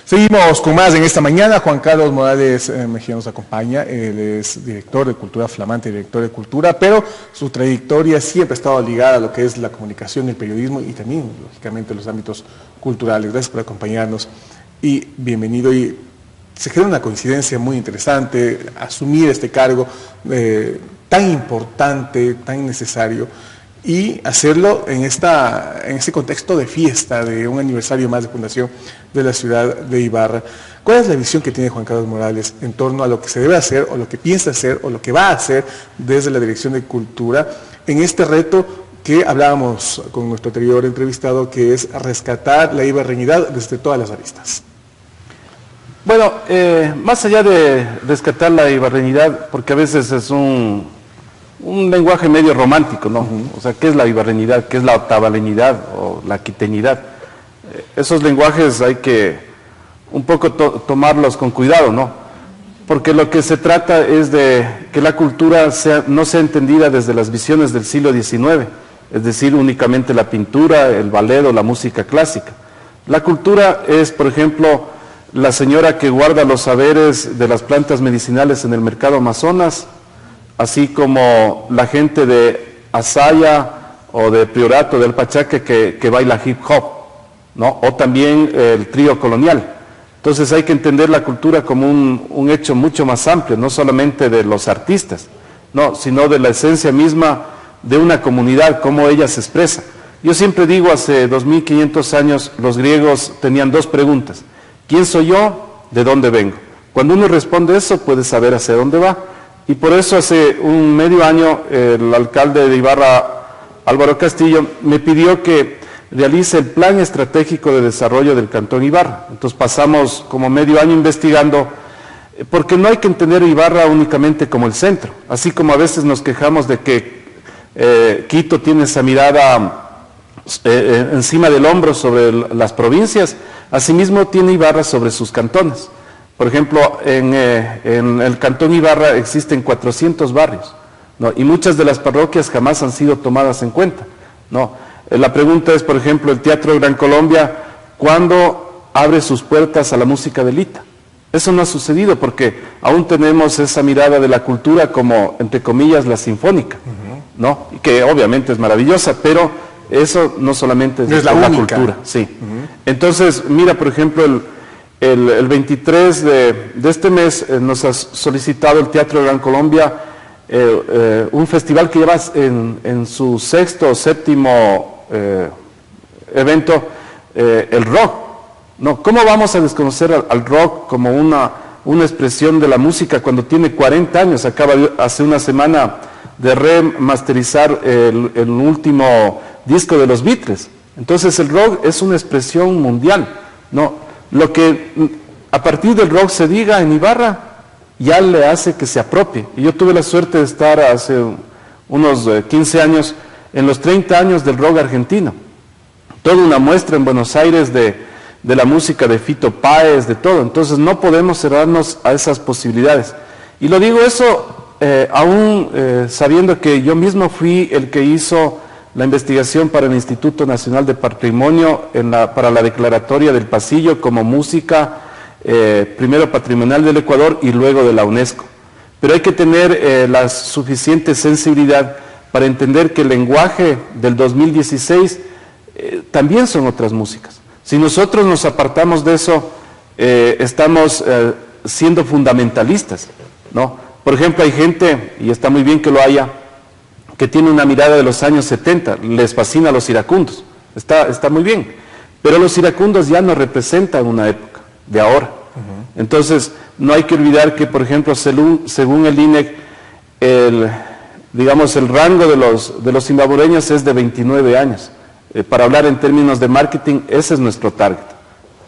Seguimos con más en esta mañana. Juan Carlos Morales Mejía nos acompaña. Él es director de Cultura, flamante director de Cultura, pero su trayectoria siempre ha estado ligada a lo que es la comunicación, el periodismo y también, lógicamente, los ámbitos culturales. Gracias por acompañarnos y bienvenido. Y se crea una coincidencia muy interesante, asumir este cargo tan importante, tan necesario, y hacerlo en este contexto de fiesta, de un aniversario más de fundación de la ciudad de Ibarra. ¿Cuál es la visión que tiene Juan Carlos Morales en torno a lo que se debe hacer, o lo que piensa hacer, o lo que va a hacer desde la Dirección de Cultura en este reto que hablábamos con nuestro anterior entrevistado, que es rescatar la ibarreñidad desde todas las aristas? Bueno, más allá de rescatar la ibarreñidad, porque a veces es un lenguaje medio romántico, ¿no? O sea, ¿qué es la ibarreñidad? ¿Qué es la otavaleñidad o la quiteñidad? Esos lenguajes hay que un poco tomarlos con cuidado, ¿no? Porque lo que se trata es de que la cultura no sea entendida desde las visiones del siglo XIX, es decir, únicamente la pintura, el ballet o la música clásica. La cultura es, por ejemplo, la señora que guarda los saberes de las plantas medicinales en el mercado Amazonas, así como la gente de Azaya o de Priorato, del Pachaque, que baila hip hop, ¿no? O también el trío colonial. Entonces hay que entender la cultura como un hecho mucho más amplio, no solamente de los artistas, no, sino de la esencia misma de una comunidad, cómo ella se expresa. Yo siempre digo, hace 2500 años los griegos tenían dos preguntas: ¿quién soy yo? ¿De dónde vengo? Cuando uno responde eso, puede saber hacia dónde va. Y por eso hace un medio año el alcalde de Ibarra, Álvaro Castillo, me pidió que realice el plan estratégico de desarrollo del Cantón Ibarra. Entonces pasamos como medio año investigando, porque no hay que entender Ibarra únicamente como el centro, así como a veces nos quejamos de que Quito tiene esa mirada encima del hombro sobre las provincias, asimismo tiene Ibarra sobre sus cantones. Por ejemplo, en el Cantón Ibarra existen 400 barrios, ¿no? Y muchas de las parroquias jamás han sido tomadas en cuenta, ¿no? La pregunta es, por ejemplo, el Teatro Gran Colombia, ¿cuándo abre sus puertas a la música de Lita? Eso no ha sucedido porque aún tenemos esa mirada de la cultura como, entre comillas, la sinfónica, ¿no? Y que obviamente es maravillosa, pero eso no solamente es la cultura. Sí. Entonces, mira, por ejemplo, el 23 de este mes nos ha solicitado el Teatro Gran Colombia un festival que lleva en su sexto o séptimo evento, el rock, ¿no? ¿Cómo vamos a desconocer al rock como una expresión de la música cuando tiene 40 años? Acaba hace una semana de remasterizar el último disco de los Beatles. Entonces el rock es una expresión mundial, ¿no? Lo que a partir del rock se diga en Ibarra ya le hace que se apropie. Y yo tuve la suerte de estar hace unos 15 años en los 30 años del rock argentino. Toda una muestra en Buenos Aires de la música de Fito Páez, de todo. Entonces no podemos cerrarnos a esas posibilidades. Y lo digo eso aún sabiendo que yo mismo fui el que hizo la investigación para el Instituto Nacional de Patrimonio para la declaratoria del Pasillo como música primero patrimonial del Ecuador y luego de la UNESCO. Pero hay que tener la suficiente sensibilidad para entender que el lenguaje del 2016 también son otras músicas. Si nosotros nos apartamos de eso, estamos siendo fundamentalistas, ¿no? Por ejemplo, hay gente, y está muy bien que lo haya, que tiene una mirada de los años 70, les fascina los iracundos, está muy bien, pero los iracundos ya no representan una época de ahora. Entonces, no hay que olvidar que, por ejemplo, según el INEC, digamos, el rango de los salvadoreños es de 29 años. Para hablar en términos de marketing, ese es nuestro target,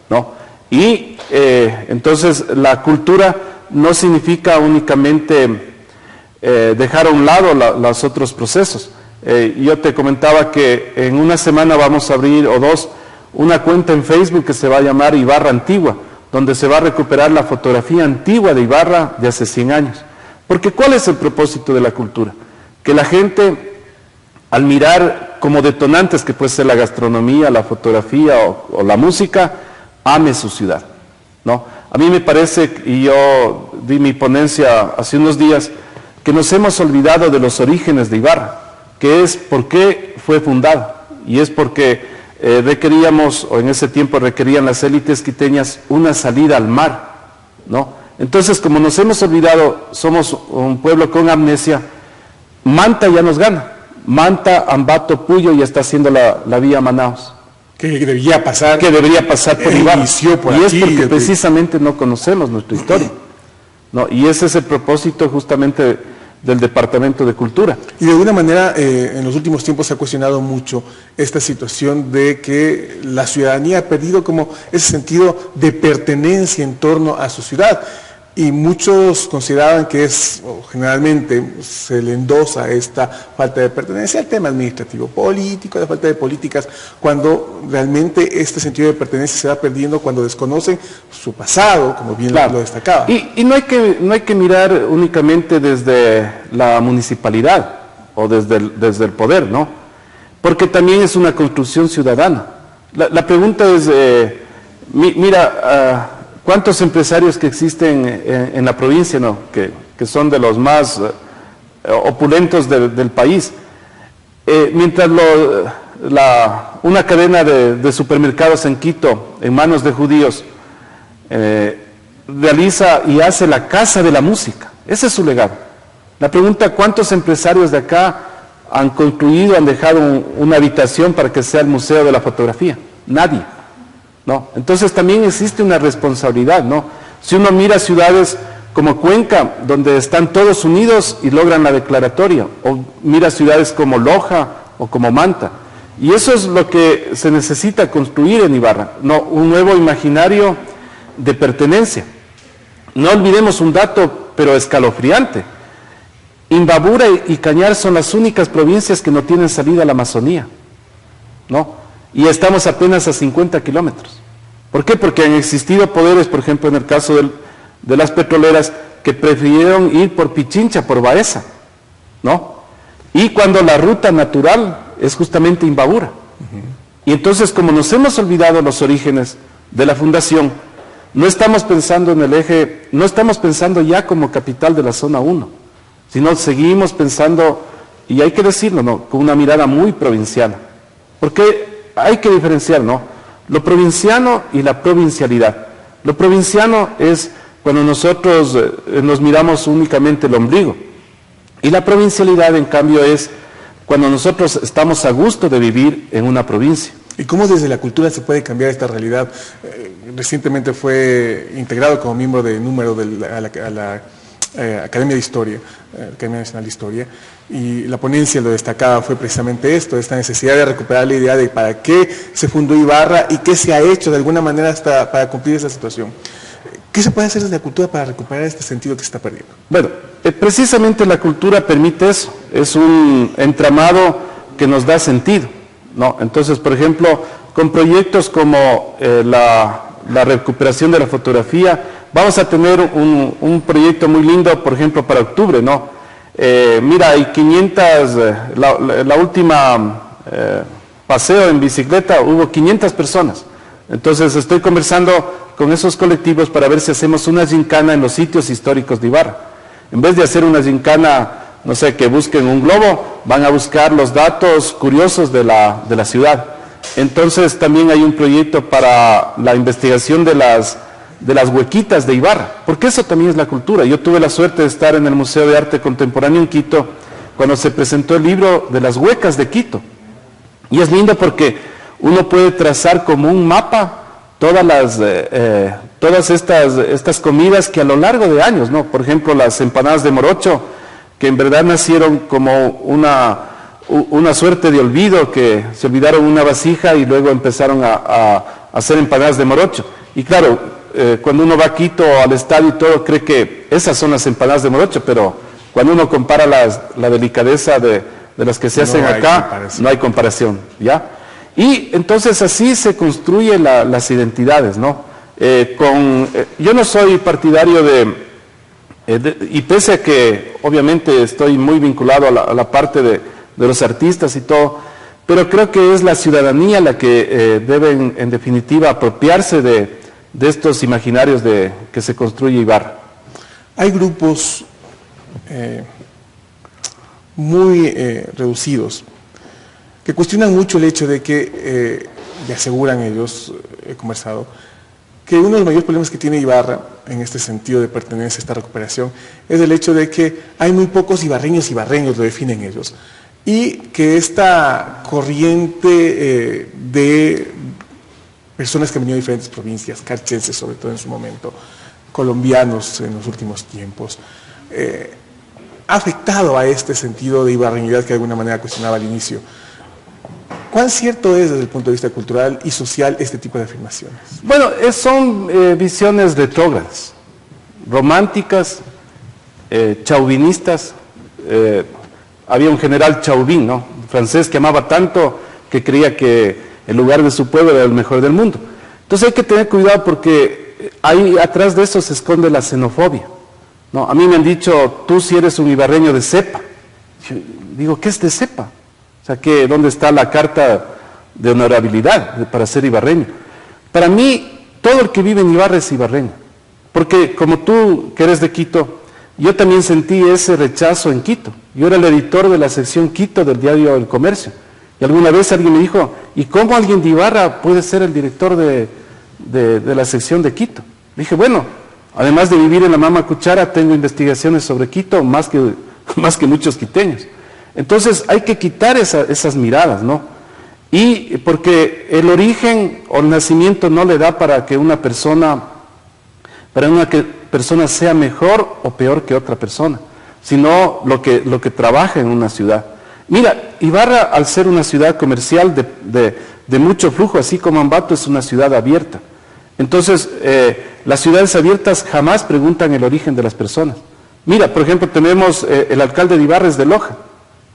¿no? Y entonces la cultura no significa únicamente dejar a un lado los otros procesos. Yo te comentaba que en una semana vamos a abrir, o dos, una cuenta en Facebook que se va a llamar Ibarra Antigua, donde se va a recuperar la fotografía antigua de Ibarra de hace 100 años. Porque ¿cuál es el propósito de la cultura? Que la gente, al mirar como detonantes que puede ser la gastronomía, la fotografía o la música, ame su ciudad, ¿no? A mí me parece, y yo di mi ponencia hace unos días, que nos hemos olvidado de los orígenes de Ibarra, que es por qué fue fundada, y es porque requeríamos, o en ese tiempo requerían las élites quiteñas, una salida al mar, ¿no? Entonces, como nos hemos olvidado, somos un pueblo con amnesia. Manta ya nos gana. Manta, Ambato, Puyo ya está haciendo la vía a Manaos. Que debería pasar. Que debería pasar por Ibarra. Y es porque precisamente no conocemos nuestra historia, ¿no? Y ese es el propósito justamente del Departamento de Cultura. Y de alguna manera en los últimos tiempos se ha cuestionado mucho esta situación de que la ciudadanía ha perdido como ese sentido de pertenencia en torno a su ciudad. Y muchos consideraban que generalmente se le endosa esta falta de pertenencia al tema administrativo, político, la falta de políticas, cuando realmente este sentido de pertenencia se va perdiendo cuando desconocen su pasado, como bien lo destacaba. Y no hay que mirar únicamente desde la municipalidad o desde el poder, ¿no? Porque también es una construcción ciudadana. La pregunta es, mira, ¿cuántos empresarios que existen en la provincia, ¿no? que son de los más opulentos del país? Mientras una cadena de supermercados en Quito, en manos de judíos, realiza y hace la Casa de la Música. Ese es su legado. La pregunta, ¿cuántos empresarios de acá han construido, han dejado una habitación para que sea el Museo de la Fotografía? Nadie, ¿no? Entonces también existe una responsabilidad, ¿no? Si uno mira ciudades como Cuenca, donde están todos unidos y logran la declaratoria, o mira ciudades como Loja o como Manta, y eso es lo que se necesita construir en Ibarra, ¿no? Un nuevo imaginario de pertenencia. No olvidemos un dato, pero escalofriante. Imbabura y Cañar son las únicas provincias que no tienen salida a la Amazonía, ¿no? Y estamos apenas a 50 kilómetros. ¿Por qué? Porque han existido poderes, por ejemplo, en el caso de las petroleras, que prefirieron ir por Pichincha, por Baeza, ¿no? Y cuando la ruta natural es justamente Imbabura. Y entonces, como nos hemos olvidado los orígenes de la fundación, no estamos pensando en el eje, no estamos pensando ya como capital de la zona 1, sino seguimos pensando, y hay que decirlo, ¿no?, con una mirada muy provinciana. Porque hay que diferenciar, ¿no?, lo provinciano y la provincialidad. Lo provinciano es cuando nosotros nos miramos únicamente el ombligo. Y la provincialidad, en cambio, es cuando nosotros estamos a gusto de vivir en una provincia. ¿Y cómo desde la cultura se puede cambiar esta realidad? Recientemente fue integrado como miembro de número a la Academia de Historia, Academia Nacional de Historia, y la ponencia lo destacaba, fue precisamente esto, esta necesidad de recuperar la idea de para qué se fundó Ibarra y qué se ha hecho de alguna manera hasta para cumplir esa situación. ¿Qué se puede hacer desde la cultura para recuperar este sentido que se está perdiendo? Bueno, precisamente la cultura permite eso, es un entramado que nos da sentido, ¿no? Entonces, por ejemplo, con proyectos como la recuperación de la fotografía, vamos a tener un proyecto muy lindo, por ejemplo, para octubre, ¿no? Mira, hay 500, la última paseo en bicicleta, hubo 500 personas. Entonces estoy conversando con esos colectivos para ver si hacemos una gincana en los sitios históricos de Ibarra. En vez de hacer una gincana, no sé, que busquen un globo, van a buscar los datos curiosos de la ciudad. Entonces también hay un proyecto para la investigación de las huequitas de Ibarra, porque eso también es la cultura. Yo tuve la suerte de estar en el Museo de Arte Contemporáneo en Quito cuando se presentó el libro de las huecas de Quito. Y es lindo porque uno puede trazar como un mapa todas estas comidas que a lo largo de años, ¿no? Por ejemplo, las empanadas de morocho, que en verdad nacieron como una suerte de olvido, que se olvidaron una vasija y luego empezaron a hacer empanadas de morocho. Y claro, cuando uno va a Quito al estadio y todo, cree que esas son las empanadas de morocho, pero cuando uno compara la delicadeza de las que se hacen acá, no hay comparación, ¿ya? Y entonces así se construyen las identidades, ¿no? Yo no soy partidario y pese a que obviamente estoy muy vinculado a la parte de los artistas y todo, pero creo que es la ciudadanía la que debe en definitiva apropiarse de de estos imaginarios que se construye Ibarra. Hay grupos muy reducidos que cuestionan mucho el hecho de que, y aseguran ellos, he conversado, que uno de los mayores problemas que tiene Ibarra en este sentido de pertenencia a esta recuperación es el hecho de que hay muy pocos ibarreños, lo definen ellos, y que esta corriente de personas que han venido de diferentes provincias, carchenses sobre todo en su momento, colombianos en los últimos tiempos, ha afectado a este sentido de ibarreñidad que de alguna manera cuestionaba al inicio. ¿Cuán cierto es desde el punto de vista cultural y social este tipo de afirmaciones? Bueno, son visiones retrógradas, románticas, chauvinistas. Había un general Chauvin, ¿no?, francés, que amaba tanto que creía que el lugar de su pueblo era el mejor del mundo. Entonces hay que tener cuidado porque ahí atrás de eso se esconde la xenofobia, ¿no? A mí me han dicho, tú si eres un ibarreño de cepa. Yo digo, ¿qué es de cepa? O sea, ¿dónde está la carta de honorabilidad para ser ibarreño? Para mí, todo el que vive en Ibarra es ibarreño. Porque como tú, que eres de Quito, yo también sentí ese rechazo en Quito. Yo era el editor de la sección Quito del diario El Comercio. Y alguna vez alguien me dijo, ¿y cómo alguien de Ibarra puede ser el director de la sección de Quito? Dije, bueno, además de vivir en la Mama Cuchara, tengo investigaciones sobre Quito más que muchos quiteños. Entonces hay que quitar esas miradas, ¿no? Y porque el origen o el nacimiento no le da para que una persona sea mejor o peor que otra persona, sino lo que trabaja en una ciudad. Mira, Ibarra, al ser una ciudad comercial de mucho flujo, así como Ambato es una ciudad abierta. Entonces, las ciudades abiertas jamás preguntan el origen de las personas. Mira, por ejemplo, tenemos el alcalde de Ibarra es de Loja.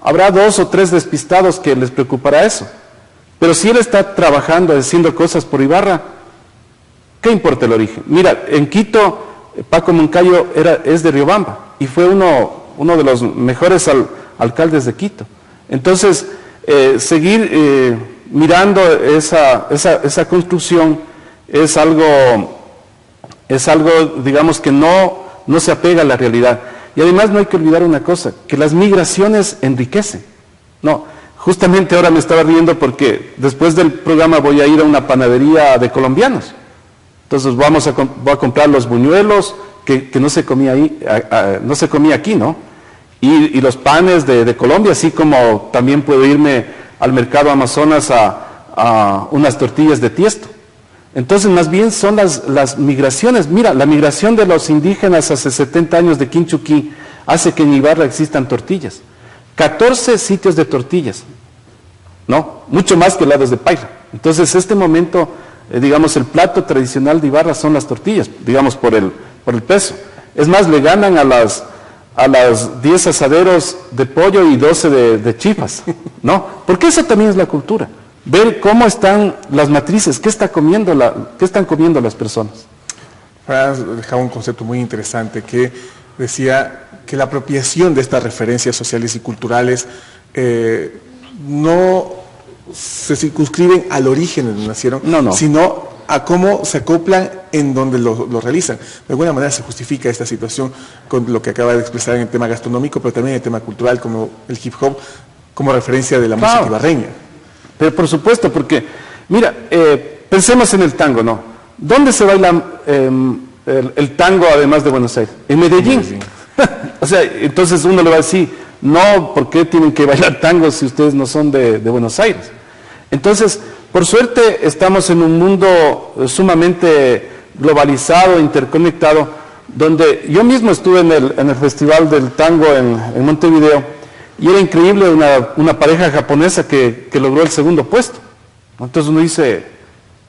Habrá 2 o 3 despistados que les preocupará eso. Pero si él está trabajando, haciendo cosas por Ibarra, ¿qué importa el origen? Mira, en Quito, Paco Moncayo es de Riobamba y fue uno de los mejores alcaldes de Quito. Entonces, seguir mirando esa construcción es algo, digamos, que no se apega a la realidad. Y además no hay que olvidar una cosa, que las migraciones enriquecen. No, justamente ahora me estaba riendo porque después del programa voy a ir a una panadería de colombianos. Entonces voy a comprar los buñuelos que no se comía ahí, no se comía aquí, ¿no? Y los panes de Colombia, así como también puedo irme al mercado Amazonas a unas tortillas de tiesto. Entonces, más bien son las migraciones. Mira, la migración de los indígenas hace 70 años de Quinchuquí hace que en Ibarra existan tortillas. 14 sitios de tortillas, ¿no? Mucho más que helados de paila. Entonces, este momento, digamos, el plato tradicional de Ibarra son las tortillas, digamos, por el peso. Es más, le ganan a las 10 asaderos de pollo y 12 de chifas, ¿no? Porque eso también es la cultura. Ver cómo están las matrices, qué están comiendo las personas. Dejaba un concepto muy interesante que decía que la apropiación de estas referencias sociales y culturales no se circunscriben al origen donde nacieron, sino a cómo se acoplan en donde lo realizan. De alguna manera se justifica esta situación con lo que acaba de expresar en el tema gastronómico, pero también en el tema cultural, como el hip hop, como referencia de la música ibarreña. Pero por supuesto, porque, mira, pensemos en el tango, ¿no? ¿Dónde se baila el tango además de Buenos Aires? En Medellín. O sea, entonces uno le va a decir, no, ¿por qué tienen que bailar tango si ustedes no son de Buenos Aires? Entonces, por suerte, estamos en un mundo sumamente globalizado, interconectado, donde yo mismo estuve en el Festival del Tango en Montevideo. Y era increíble una pareja japonesa que logró el segundo puesto. Entonces uno dice,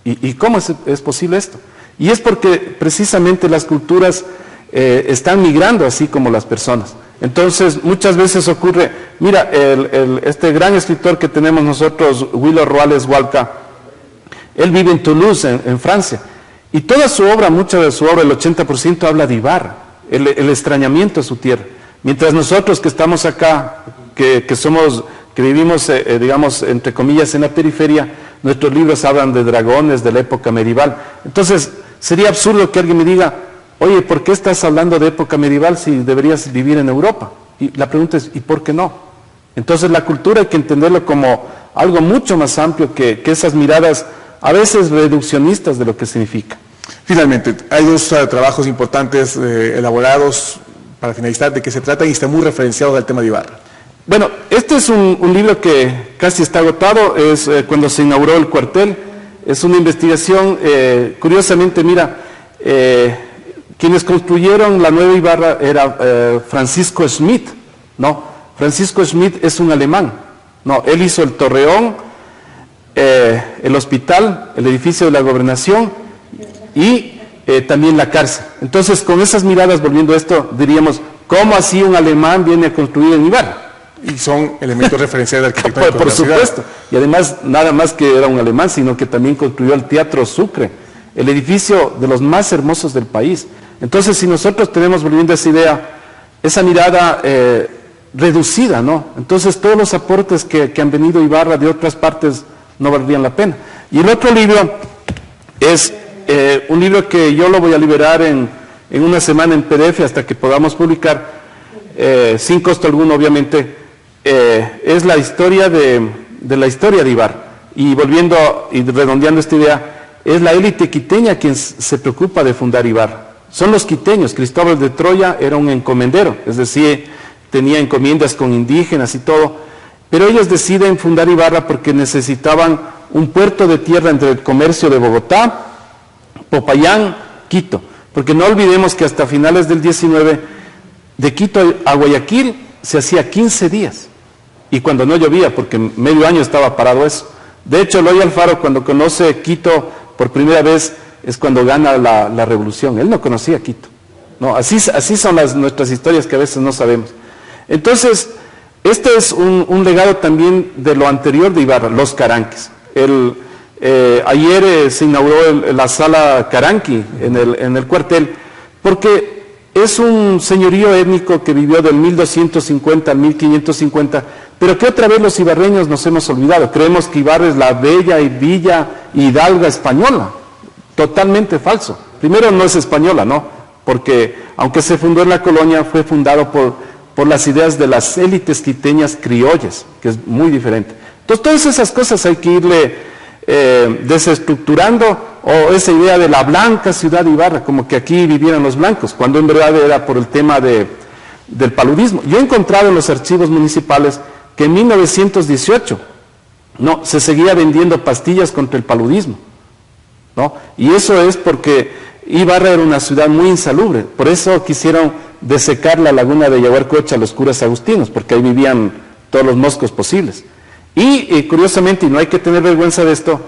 ¿y cómo es posible esto? Y es porque precisamente las culturas están migrando así como las personas. Entonces muchas veces ocurre, mira, este gran escritor que tenemos nosotros, Willo Ruales Hualca, él vive en Toulouse, en Francia. Y toda su obra, mucha de su obra, el 80% habla de Ibarra, el extrañamiento a su tierra. Mientras nosotros que estamos acá, que vivimos, digamos, entre comillas, en la periferia, nuestros libros hablan de dragones de la época medieval. Entonces, sería absurdo que alguien me diga, oye, ¿por qué estás hablando de época medieval si deberías vivir en Europa? Y la pregunta es, ¿y por qué no? Entonces la cultura hay que entenderlo como algo mucho más amplio que esas miradas a veces reduccionistas de lo que significa. Finalmente, hay dos trabajos importantes elaborados para finalizar. ¿De qué se trata? Y está muy referenciado al tema de Ibarra. Bueno, este es un libro que casi está agotado, es cuando se inauguró el cuartel, es una investigación, curiosamente, mira, quienes construyeron la nueva Ibarra era Francisco Schmidt, ¿no? Francisco Schmidt es un alemán, ¿no? Él hizo el Torreón, el hospital, el edificio de la gobernación y también la cárcel. Entonces, con esas miradas, volviendo a esto, diríamos, ¿cómo así un alemán viene a construir en Ibarra? Y son elementos referenciales de arquitectura. Por supuesto. Y además, nada más que era un alemán, sino que también construyó el Teatro Sucre, el edificio de los más hermosos del país. Entonces, si nosotros tenemos, volviendo a esa idea, esa mirada reducida, ¿no? Entonces, todos los aportes que han venido a Ibarra de otras partes no valdrían la pena. Y el otro libro es un libro que yo lo voy a liberar en una semana en PDF hasta que podamos publicar, sin costo alguno, obviamente. Es la historia de la historia de Ibarra. Y volviendo y redondeando esta idea, es la élite quiteña quien se preocupa de fundar Ibarra. Son los quiteños. Cristóbal de Troya era un encomendero, es decir, tenía encomiendas con indígenas y todo, pero ellos deciden fundar Ibarra porque necesitaban un puerto de tierra entre el comercio de Bogotá, Popayán, Quito, porque no olvidemos que hasta finales del 19, de Quito a Guayaquil se hacía 15 días, y cuando no llovía, porque medio año estaba parado eso. De hecho, Eloy Alfaro, cuando conoce Quito por primera vez, es cuando gana la revolución. Él no conocía Quito. No, así son nuestras historias que a veces no sabemos. Entonces, este es un legado también de lo anterior de Ibarra, los caranques. Ayer se inauguró la sala Caranqui en el cuartel, porque es un señorío étnico que vivió del 1250 al 1550, pero que otra vez los ibarreños nos hemos olvidado. Creemos que Ibarra es la bella y villa hidalga española. Totalmente falso. Primero, no es española, ¿no? Porque aunque se fundó en la colonia, fue fundado por las ideas de las élites quiteñas criollas, que es muy diferente. Entonces, todas esas cosas hay que irle desestructurando, o esa idea de la blanca ciudad de Ibarra, como que aquí vivieran los blancos, cuando en verdad era por el tema del paludismo. Yo he encontrado en los archivos municipales que en 1918 se seguía vendiendo pastillas contra el paludismo, ¿no? Y eso es porque Ibarra era una ciudad muy insalubre, por eso quisieron desecar la laguna de Yaguarcocha a los curas agustinos, porque ahí vivían todos los moscos posibles. Y curiosamente, y no hay que tener vergüenza de esto,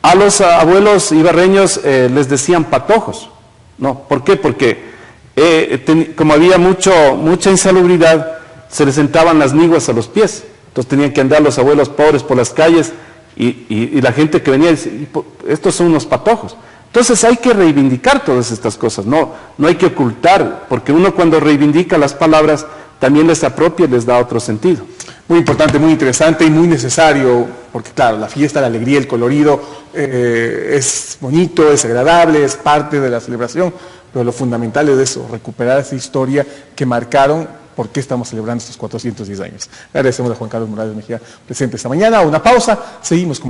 a los abuelos ibarreños les decían patojos, ¿no? ¿Por qué? Porque como había mucha insalubridad, se les sentaban las niguas a los pies, entonces tenían que andar los abuelos pobres por las calles y la gente que venía decía, estos son unos patojos. Entonces hay que reivindicar todas estas cosas, no hay que ocultar, porque uno cuando reivindica las palabras también les apropia y les da otro sentido. Muy importante, muy interesante y muy necesario, porque claro, la fiesta, la alegría, el colorido es bonito, es agradable, es parte de la celebración, pero lo fundamental es eso, recuperar esa historia que marcaron por qué estamos celebrando estos 410 años. Le agradecemos a Juan Carlos Morales Mejía presente esta mañana. Una pausa, seguimos con